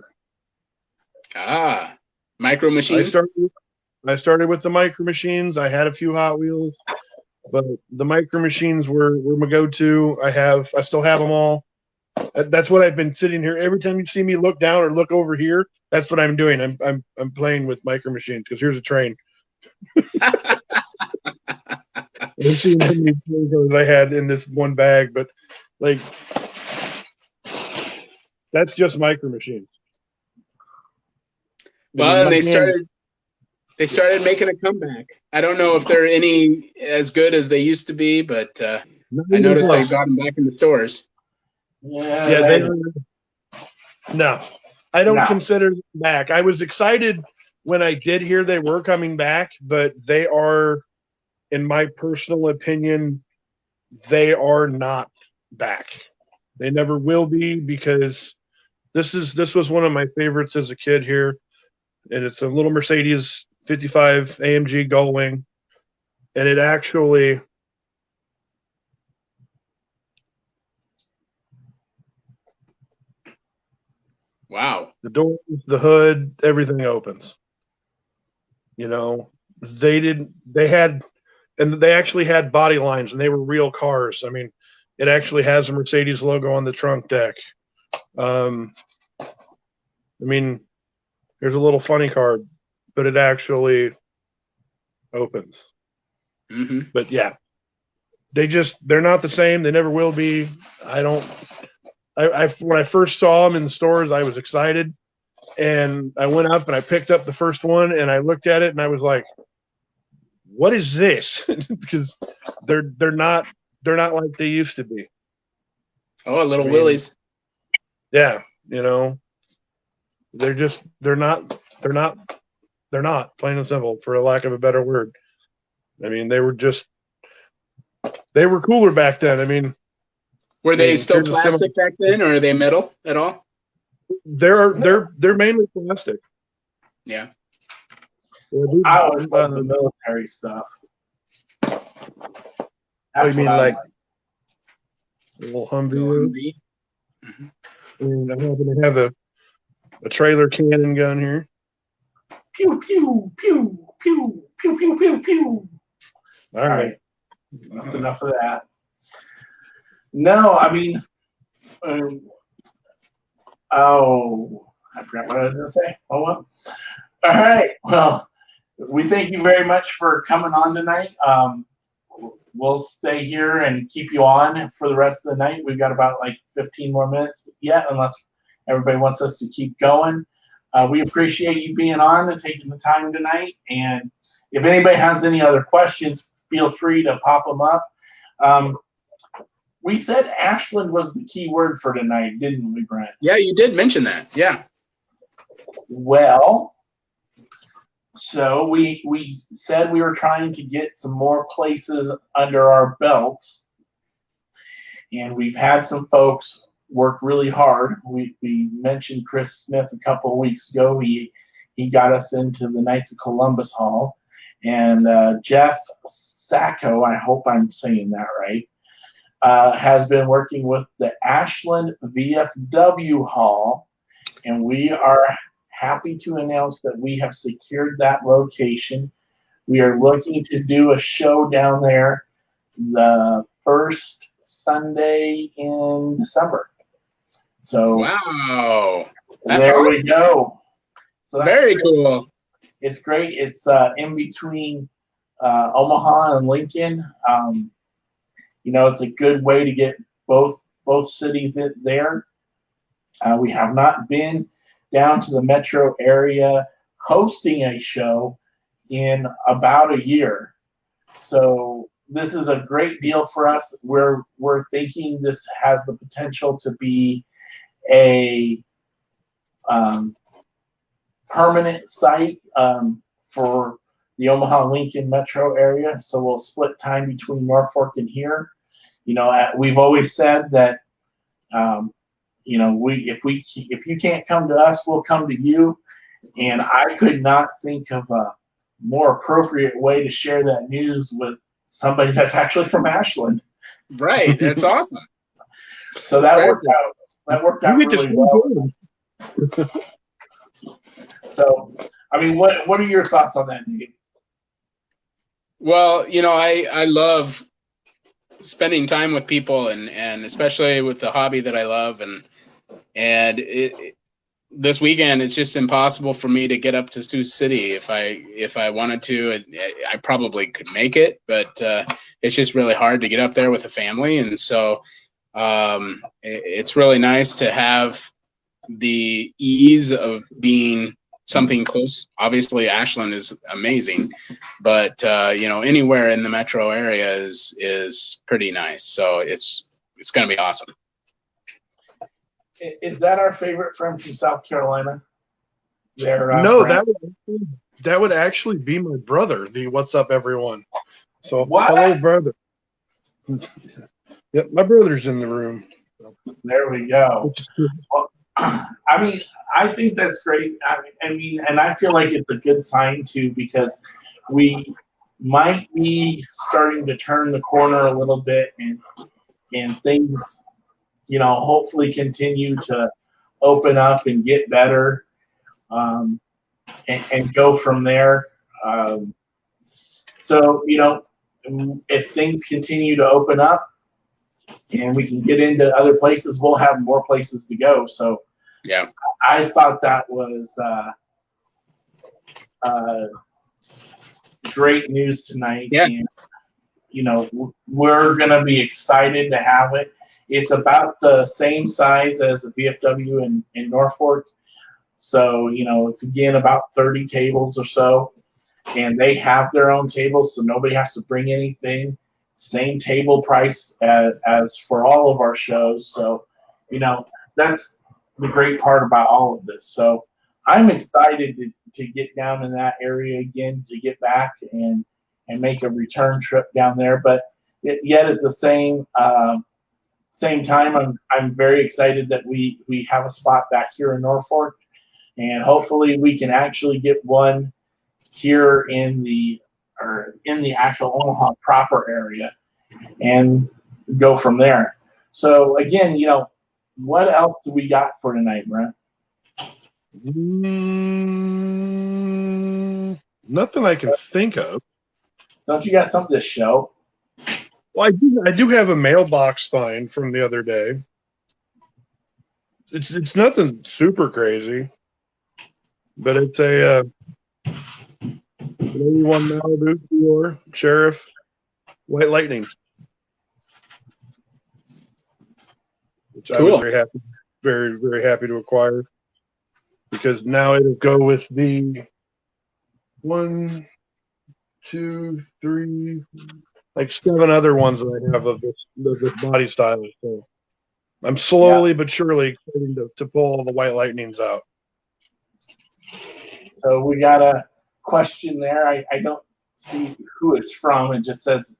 Micro Machines? I started with the Micro Machines. I had a few Hot Wheels, but the Micro Machines were my go-to. I still have them all. That's what I've been sitting here. Every time you see me look down or look over here, that's what I'm doing. I'm playing with Micro Machines, because here's a train. I've seen how many Legos I had in this one bag, but that's just Micro Machines. Well, and they started making a comeback. I don't know if they're any as good as they used to be, but I noticed they got them back in the stores. Yeah, no, I don't consider them back. I was excited when I did hear they were coming back, but they are, in my personal opinion, they are not back. They never will be, because this was one of my favorites as a kid here, and it's a little Mercedes 55 AMG Gullwing, and it actually wow. The doors, the hood, everything opens. They actually had body lines, and they were real cars. I mean, it actually has a Mercedes logo on the trunk deck. I mean, there's a little funny card, but it actually opens. Mm-hmm. But yeah, they're not the same. They never will be. When I first saw them in the stores, I was excited, and I went up and I picked up the first one, and I looked at it and I was like, what is this? Because they're not like they used to be. Oh, little Willies. Yeah, they're not, plain and simple, for a lack of a better word. I mean, they were cooler back then. I mean, were they still plastic back then, or are they metal at all? They're mainly plastic. Yeah. I always love the military stuff. That's you mean what I like a little Humvee? Humvee. And I happen to have a trailer cannon gun here. Pew, pew, pew, pew, pew, pew, pew, pew. All right. That's enough of that. No, I mean, I forgot what I was going to say. Oh, well. All right. Well, we thank you very much for coming on tonight. We'll stay here and keep you on for the rest of the night. We've got about like 15 more minutes yet, unless everybody wants us to keep going. We appreciate you being on and taking the time tonight. And if anybody has any other questions, feel free to pop them up. We said Ashland was the key word for tonight, didn't we, Brent? Yeah, you did mention that. Yeah. Well, so we said we were trying to get some more places under our belts, and we've had some folks work really hard. We mentioned Chris Smith a couple of weeks ago. He got us into the Knights of Columbus Hall, and Jeff Sacco, I hope I'm saying that right, has been working with the Ashland VFW Hall, and we are happy to announce that we have secured that location. We are looking to do a show down there the first Sunday in December. So wow, that's there awesome. we go. So that's very great. Cool. It's great. It's in between Omaha and Lincoln. It's a good way to get both cities in there. We have not been down to the metro area hosting a show in about a year. So this is a great deal for us. We're thinking this has the potential to be a permanent site for the Omaha Lincoln metro area. So we'll split time between Norfolk and here. We've always said that if you can't come to us, we'll come to you. And I could not think of a more appropriate way to share that news with somebody that's actually from Ashland. Right. That's awesome. So that worked out. That worked out really well. So, I mean, what are your thoughts on that, Dave? Well, I love spending time with people, and especially with the hobby that I love, and this weekend it's just impossible for me to get up to Sioux City. If I wanted to, I probably could make it, but it's just really hard to get up there with a family, and so it's really nice to have the ease of being something close. Obviously, Ashland is amazing, but anywhere in the metro area is pretty nice. So it's going to be awesome. Is that our favorite friend from South Carolina? No, that would actually be my brother. The what's up, everyone? So hello, brother. Yep, my brother's in the room. There we go. Well, I mean, I think that's great. I mean, and I feel like it's a good sign too, because we might be starting to turn the corner a little bit, and things, hopefully continue to open up and get better, and go from there. So, if things continue to open up and we can get into other places, we'll have more places to go. So, yeah, I thought that was great news tonight. Yeah. And, we're going to be excited to have it. It's about the same size as the VFW in Norfolk. So, it's again about 30 tables or so. And they have their own tables, so nobody has to bring anything. Same table price as for all of our shows. So, that's the great part about all of this. So I'm excited to get down in that area again, to get back and make a return trip down there. But yet at the same time, I'm very excited that we have a spot back here in Norfolk, and hopefully we can actually get one here in the actual Omaha proper area, and go from there. So again, what else do we got for tonight, Brent? Nothing I can think of. Don't you got something to show? Well, I do have a mailbox find from the other day. It's nothing super crazy, but it's a 81 Malibu for Sheriff White Lightning, which I was very, very happy to acquire, because now it'll go with the 1, 2, 3, like 7 other ones that I have of this body style. So I'm slowly but surely starting to pull all the White Lightnings out. So we got a question there. I don't see who it's from. It just says,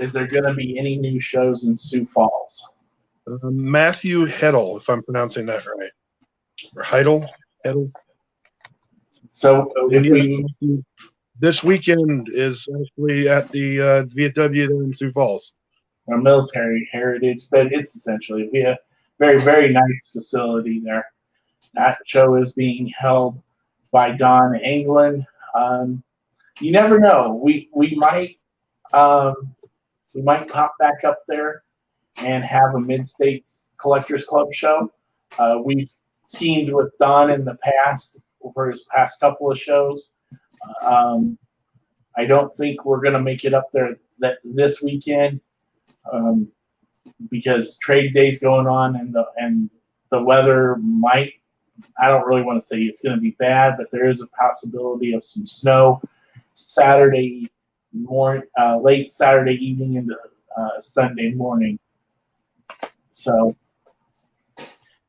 is there going to be any new shows in Sioux Falls? Matthew Heddle, if I'm pronouncing that right. Or Heidel? So this weekend is actually at the VFW there in Sioux Falls. Our military heritage, but it's essentially a very, very nice facility there. That show is being held by Don England. You never know. We might pop back up there and have a Mid-States Collectors Club show. We've teamed with Don in the past for his past couple of shows. I don't think we're going to make it up there this weekend because trade day's going on, and the weather might. I don't really want to say it's going to be bad, but there is a possibility of some snow Saturday morning, late Saturday evening into Sunday morning. So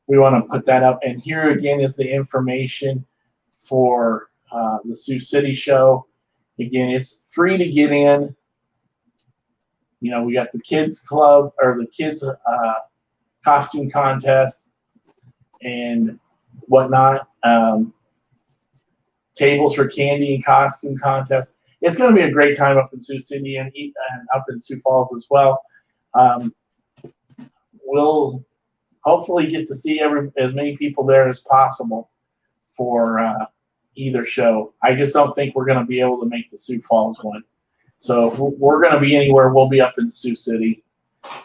we want to put that up. And here again is the information for the Sioux City show. Again, it's free to get in. We got the kids club or the kids costume contest and whatnot. Tables for candy and costume contest. It's going to be a great time up in Sioux City and up in Sioux Falls as well. We'll hopefully get to see as many people there as possible for either show. I just don't think we're going to be able to make the Sioux Falls one. So if we're going to be anywhere, we'll be up in Sioux City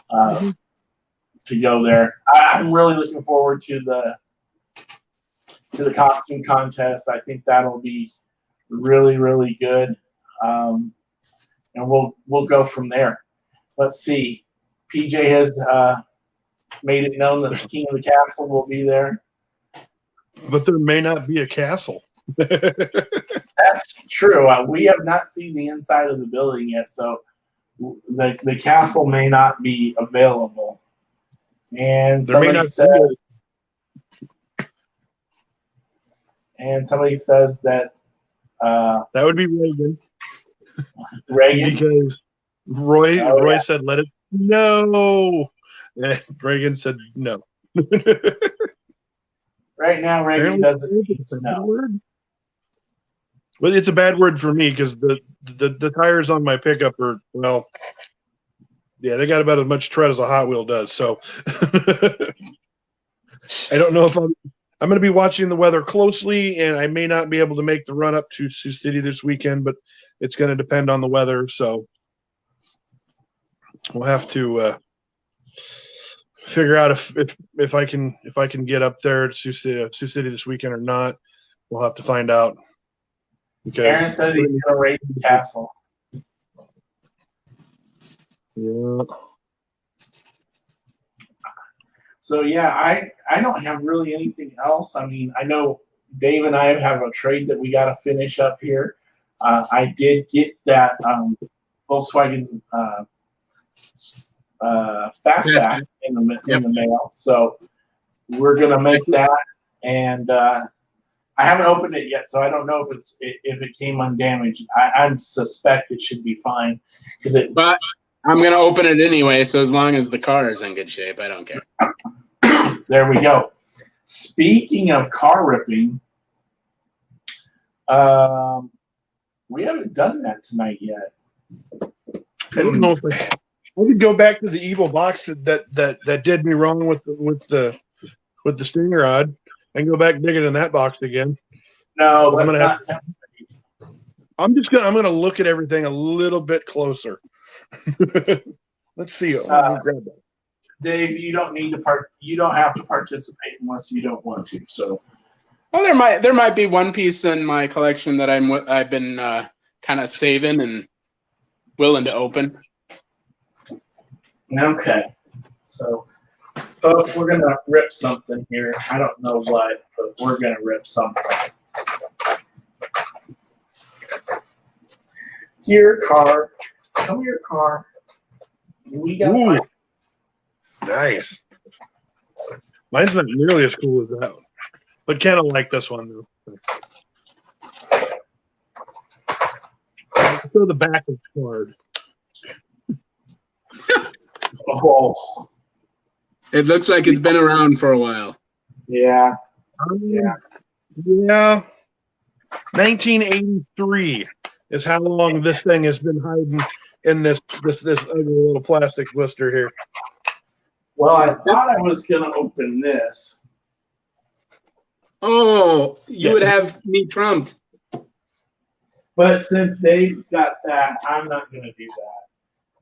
to go there. I'm really looking forward to the costume contest. I think that'll be really, really good. And we'll go from there. Let's see. PJ has made it known that the King of the Castle will be there. But there may not be a castle. That's true. We have not seen the inside of the building yet, so the castle may not be available. And somebody says that that would be Reagan. Reagan, because Roy said, "Let it no." And Reagan said no. Right now, Reagan doesn't need snow. Well, it's a bad word for me because the tires on my pickup are, well, yeah, they got about as much tread as a Hot Wheel does. So I don't know if I'm going to be watching the weather closely, and I may not be able to make the run up to Sioux City this weekend, but it's going to depend on the weather. So we'll have to figure out if I can get up there to Sioux City this weekend or not. We'll have to find out. Because Aaron says he's going to raid the castle. Yeah. So yeah, I don't have really anything else. I mean, I know Dave and I have a trade that we got to finish up here. I did get that Volkswagen's fastback in the mail, so we're gonna make that. And I haven't opened it yet, so I don't know if it came undamaged. I suspect it should be fine because it. But I'm gonna open it anyway, so as long as the car is in good shape, I don't care. There we go. Speaking of car ripping, We haven't done that tonight yet. I don't know if I could go back to the evil box that did me wrong with the stinger rod and go back digging in that box again. No, I'm that's not. I'm gonna look at everything a little bit closer. Let's see. Let me grab that. Dave, you don't need to You don't have to participate unless you don't want to. So, well, there might be one piece in my collection that I've been kind of saving and willing to open. Okay. So, folks, we're gonna rip something here. I don't know what, but we're gonna rip something. Here, car. Come here, car. We got. Ooh, nice. Mine's not nearly as cool as that one, but kind of like this one though. Show the back of the card. Oh. It looks like it's been around for a while. Yeah. Yeah. 1983 is how long this thing has been hiding in this ugly little plastic blister here. Well, I thought I was gonna open this. Oh, you would have me trumped. But since Dave's got that, I'm not gonna do that.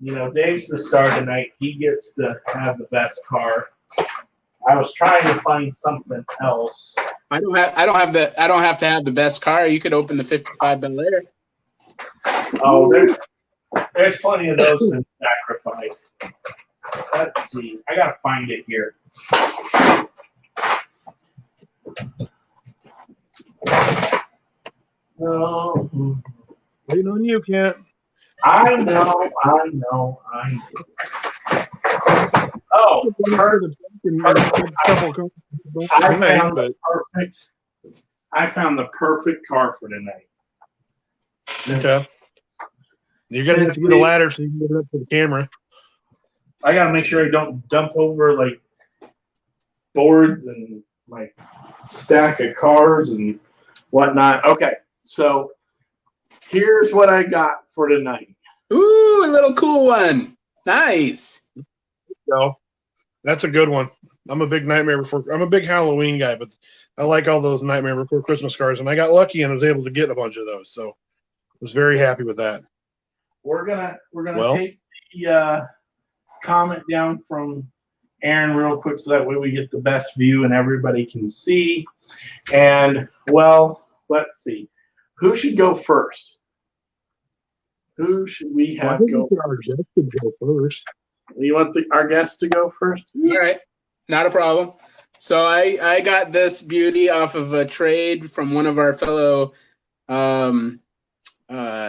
You know, Dave's the star tonight. He gets to have the best car. I was trying to find something else. I don't have to have the best car. You could open the 55 Bel Air. Oh, there's plenty of those been sacrificed. Let's see. I gotta find it here. No. Waiting on you, Kent. I know. Oh, perfect. I found the perfect car for tonight. Okay. You're gonna have to get a ladder so you can get it up to the camera. I gotta make sure I don't dump over like boards and my stack of cars and whatnot. Okay, so here's what I got for tonight. Ooh, a little cool one. Nice. So that's a good one. I'm a big Halloween guy, but I like all those Nightmare Before Christmas cars, and I got lucky and was able to get a bunch of those. So I was very happy with that. We're gonna take the comment down from Aaron real quick so that way we get the best view and everybody can see. And well, let's see. Who should go first? Who should we have go first? Our guest should go first. You want our guest to go first? All right, not a problem. So I got this beauty off of a trade from one of our fellow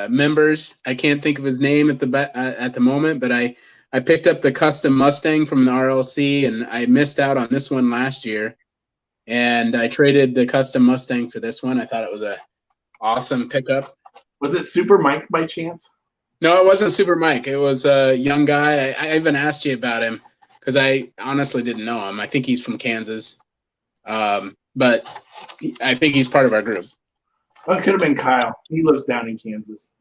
members. I can't think of his name at the moment, but I picked up the custom Mustang from the RLC, and I missed out on this one last year. And I traded the custom Mustang for this one. I thought it was a awesome pickup. Was it Super Mike by chance? No, it wasn't Super Mike. It was a young guy. I even asked you about him because I honestly didn't know him. I think he's from Kansas, but I think he's part of our group. Well, it could have been Kyle. He lives down in Kansas.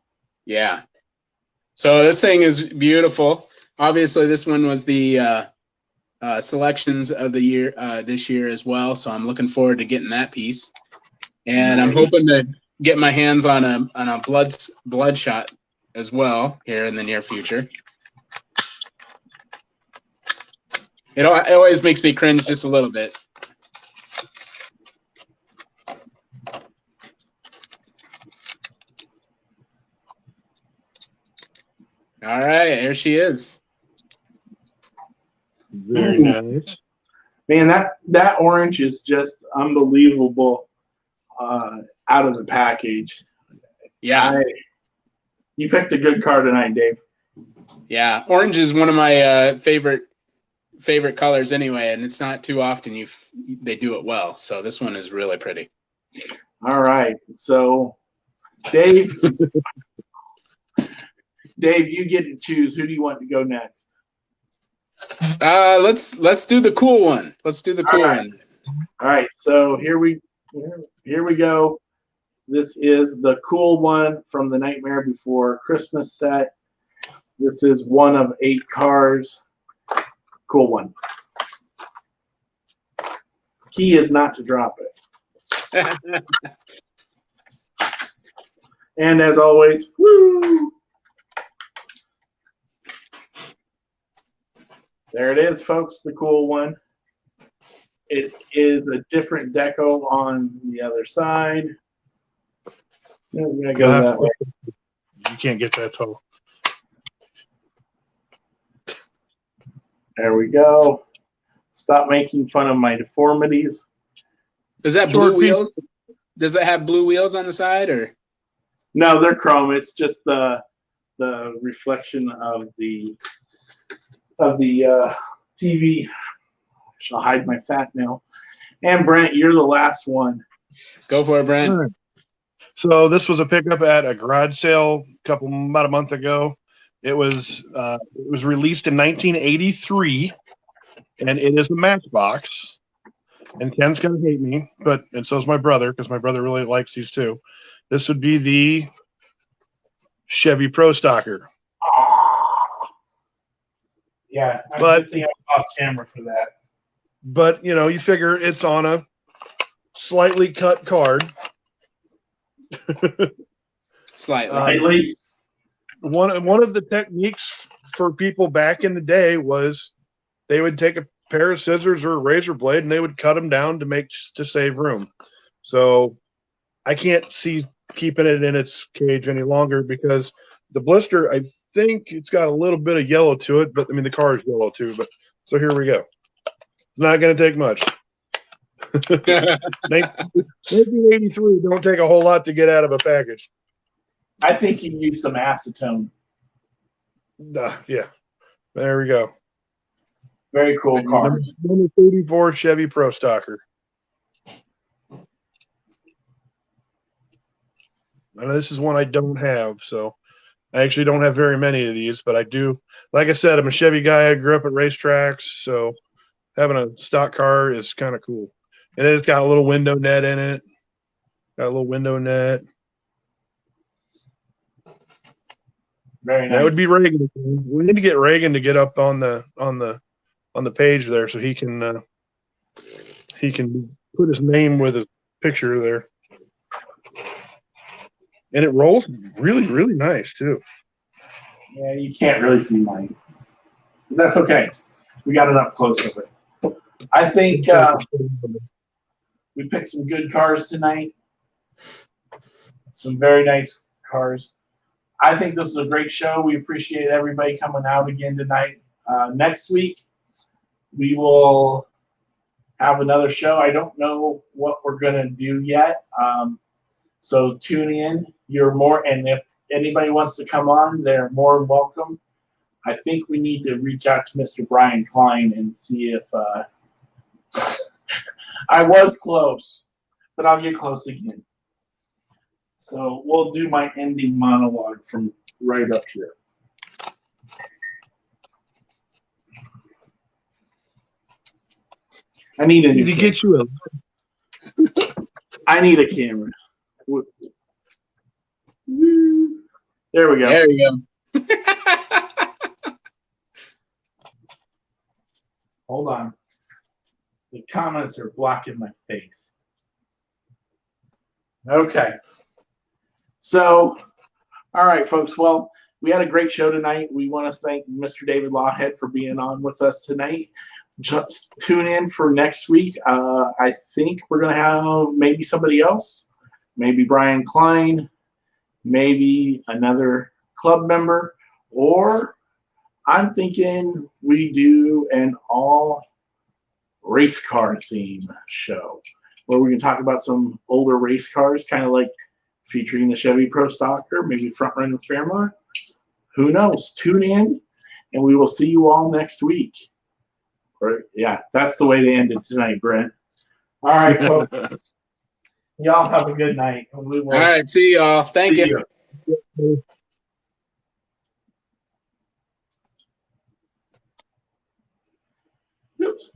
Yeah. So this thing is beautiful. Obviously, this one was the selections of the year this year as well. So I'm looking forward to getting that piece, and I'm hoping to get my hands on a bloodshot as well here in the near future. It always makes me cringe just a little bit. All right, there she is. Very nice. Man, that orange is just unbelievable out of the package. Yeah. You picked a good car tonight, Dave. Yeah, orange is one of my favorite colors anyway, and it's not too often they do it well. So this one is really pretty. All right, so Dave, you get to choose. Who do you want to go next? Let's do the cool one. Let's do the cool one. All right, so here we go. This is the cool one from the Nightmare Before Christmas set. This is one of 8 cars. Cool one. Key is not to drop it. And as always, woo! There it is, folks, the cool one. It is a different deco on the other side. I'm gonna go that way. You can't get that tall. There we go. Stop making fun of my deformities. Is that blue wheels? Does it have blue wheels on the side, or? No, they're chrome. It's just the reflection of the TV. I shall hide my fat now. And Brent, you're the last one. Go for it, Brent. Right. So this was a pickup at a garage sale about a month ago. It was released in 1983, and it is a Matchbox. And Ken's gonna hate me, and so is my brother, because my brother really likes these too. This would be the Chevy Pro Stocker. Yeah, I'm off camera for that. But you figure it's on a slightly cut card. Slightly. One of the techniques for people back in the day was they would take a pair of scissors or a razor blade and they would cut them down to save room. So I can't see keeping it in its cage any longer because the blister, I think it's got a little bit of yellow to it, but I mean the car is yellow too. But so here we go. It's not going to take much. 1983 don't take a whole lot to get out of a package. I think you use some acetone. Yeah, there we go. Very cool car. Number 34 Chevy Pro Stocker. Now, this is one I don't have, so I actually don't have very many of these, but I do. Like I said, I'm a Chevy guy. I grew up at racetracks, so having a stock car is kind of cool. And it's got a little window net in it. Got a little window net. Very nice. That would be Reagan. We need to get Reagan to get up on the page there so he can put his name with a picture there. And it rolls really, really nice too. Yeah, you can't really see mine. But that's okay. We got it up close of it. I think we picked some good cars tonight. Some very nice cars. I think this was a great show. We appreciate everybody coming out again tonight. Next week, we will have another show. I don't know what we're going to do yet. So tune in. And if anybody wants to come on, they're more welcome. I think we need to reach out to Mr. Brian Klein and see if I was close, but I'll get close again. So we'll do my ending monologue from right up here. I need a new camera. Get you I need a camera. There we go. There you go. Hold on. The comments are blocking my face. Okay. So, all right, folks. Well, we had a great show tonight. We want to thank Mr. David Lawhead for being on with us tonight. Just tune in for next week. I think we're going to have maybe somebody else, maybe Brian Klein, maybe another club member, or I'm thinking we do an all race car theme show where we can talk about some older race cars, kind of like featuring the Chevy Pro Stocker, maybe Front Runner Fairmont. Who knows? Tune in, and we will see you all next week. Or, yeah, that's the way to end it tonight, Brent. All right, folks. Y'all have a good night. We will All right, see y'all. Thank you. Oops.